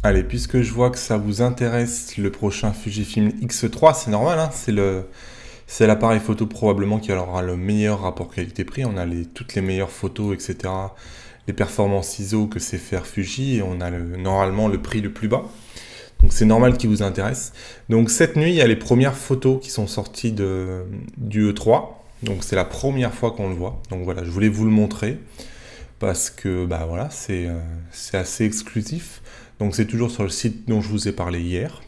Allez, puisque je vois que ça vous intéresse, le prochain Fujifilm X3, c'est normal, hein, c'est l'appareil photo probablement qui aura le meilleur rapport qualité-prix. On a toutes les meilleures photos, etc. Les performances ISO que sait faire Fuji et on a normalement le prix le plus bas. Donc c'est normal qu'il vous intéresse. Donc cette nuit, il y a les premières photos qui sont sorties du E3. Donc c'est la première fois qu'on le voit. Donc voilà, je voulais vous le montrer parce que bah voilà, c'est assez exclusif. Donc c'est toujours sur le site dont je vous ai parlé hier.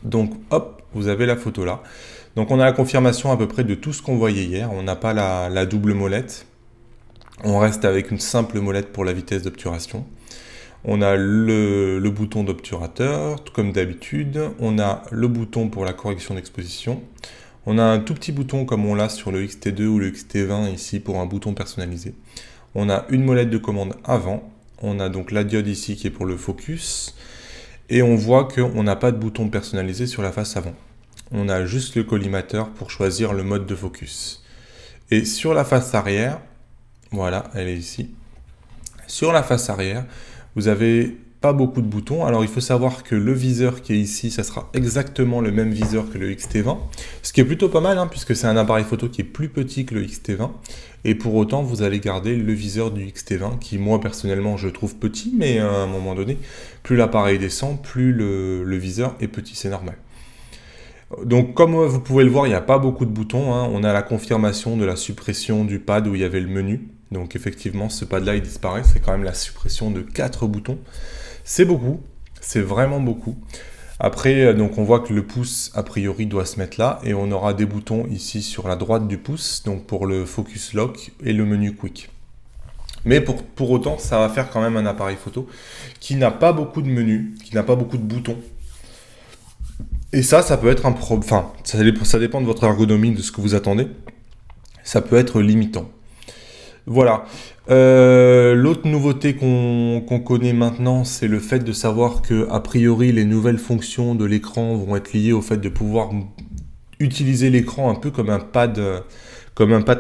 Donc hop, vous avez la photo là. Donc on a la confirmation à peu près de tout ce qu'on voyait hier. On n'a pas la double molette. On reste avec une simple molette pour la vitesse d'obturation. On a le bouton d'obturateur, tout comme d'habitude. On a le bouton pour la correction d'exposition. On a un tout petit bouton comme on l'a sur le XT2 ou le XT20 ici pour un bouton personnalisé. On a une molette de commande avant. On a donc la diode ici qui est pour le focus. Et on voit qu'on n'a pas de bouton personnalisé sur la face avant. On a juste le collimateur pour choisir le mode de focus. Et sur la face arrière, voilà, elle est ici. Sur la face arrière, vous avez pas beaucoup de boutons. Alors il faut savoir que le viseur qui est ici, ça sera exactement le même viseur que le XT20. Ce qui est plutôt pas mal, hein, puisque c'est un appareil photo qui est plus petit que le XT20. Et pour autant, vous allez garder le viseur du XT20, qui moi personnellement je trouve petit, mais à un moment donné, plus l'appareil descend, plus le viseur est petit, c'est normal. Donc comme vous pouvez le voir, il n'y a pas beaucoup de boutons, hein. On a la confirmation de la suppression du pad où il y avait le menu. Donc effectivement, ce pad-là, il disparaît. C'est quand même la suppression de 4 boutons. C'est beaucoup, c'est vraiment beaucoup. Après, donc on voit que le pouce, a priori, doit se mettre là. Et on aura des boutons ici sur la droite du pouce, donc pour le focus lock et le menu quick. Mais pour autant, ça va faire quand même un appareil photo qui n'a pas beaucoup de menus, qui n'a pas beaucoup de boutons. Et ça peut être un problème. Enfin, ça dépend de votre ergonomie, de ce que vous attendez. Ça peut être limitant. Voilà. L'autre nouveauté qu'on connaît maintenant, c'est le fait de savoir que, a priori, les nouvelles fonctions de l'écran vont être liées au fait de pouvoir utiliser l'écran un peu comme un pad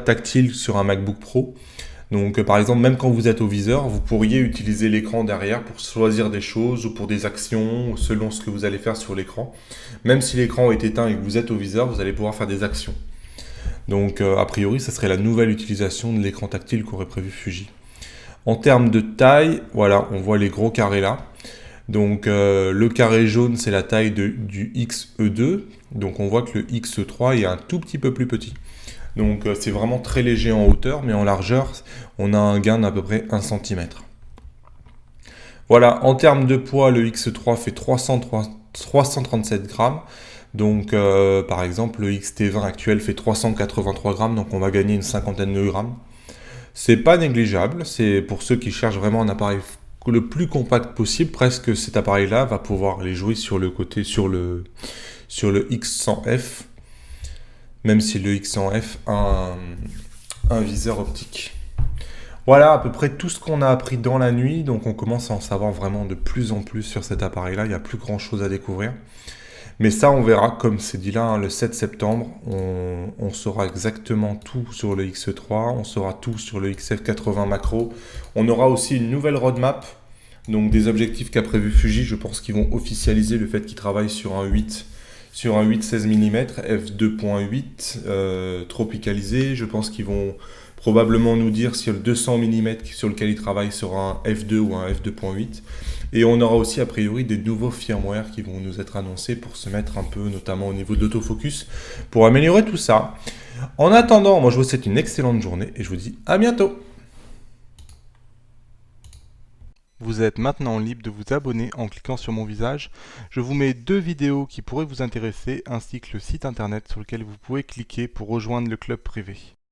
tactile sur un MacBook Pro. Donc par exemple, même quand vous êtes au viseur, vous pourriez utiliser l'écran derrière pour choisir des choses ou pour des actions, selon ce que vous allez faire sur l'écran. Même si l'écran est éteint et que vous êtes au viseur, vous allez pouvoir faire des actions. Donc a priori, ça serait la nouvelle utilisation de l'écran tactile qu'aurait prévu Fuji. En termes de taille, voilà, on voit les gros carrés là. Donc le carré jaune, c'est la taille du XE2. Donc on voit que le XE3 est un tout petit peu plus petit. Donc c'est vraiment très léger en hauteur, mais en largeur, on a un gain d'à peu près 1 cm. Voilà, en termes de poids, le X3 fait 337 grammes. Donc par exemple, le XT20 actuel fait 383 grammes, donc on va gagner une cinquantaine de grammes. C'est pas négligeable, c'est pour ceux qui cherchent vraiment un appareil le plus compact possible. Presque cet appareil-là va pouvoir les jouer sur le côté, sur le X100F. Même si le X100F a un viseur optique. Voilà à peu près tout ce qu'on a appris dans la nuit, donc on commence à en savoir vraiment de plus en plus sur cet appareil-là, il n'y a plus grand chose à découvrir. Mais ça on verra, comme c'est dit là, hein, le 7 septembre, on saura exactement tout sur le X3, on saura tout sur le XF80 macro. On aura aussi une nouvelle roadmap, donc des objectifs qu'a prévu Fuji, je pense qu'ils vont officialiser le fait qu'ils travaillent sur un 8 16 mm, f2.8 tropicalisé. Je pense qu'ils vont probablement nous dire si le 200 mm sur lequel ils travaillent sera un f2 ou un f2.8. Et on aura aussi a priori des nouveaux firmware qui vont nous être annoncés pour se mettre un peu, notamment au niveau de l'autofocus, pour améliorer tout ça. En attendant, moi je vous souhaite une excellente journée et je vous dis à bientôt. Vous êtes maintenant libre de vous abonner en cliquant sur mon visage. Je vous mets 2 vidéos qui pourraient vous intéresser, ainsi que le site internet sur lequel vous pouvez cliquer pour rejoindre le club privé.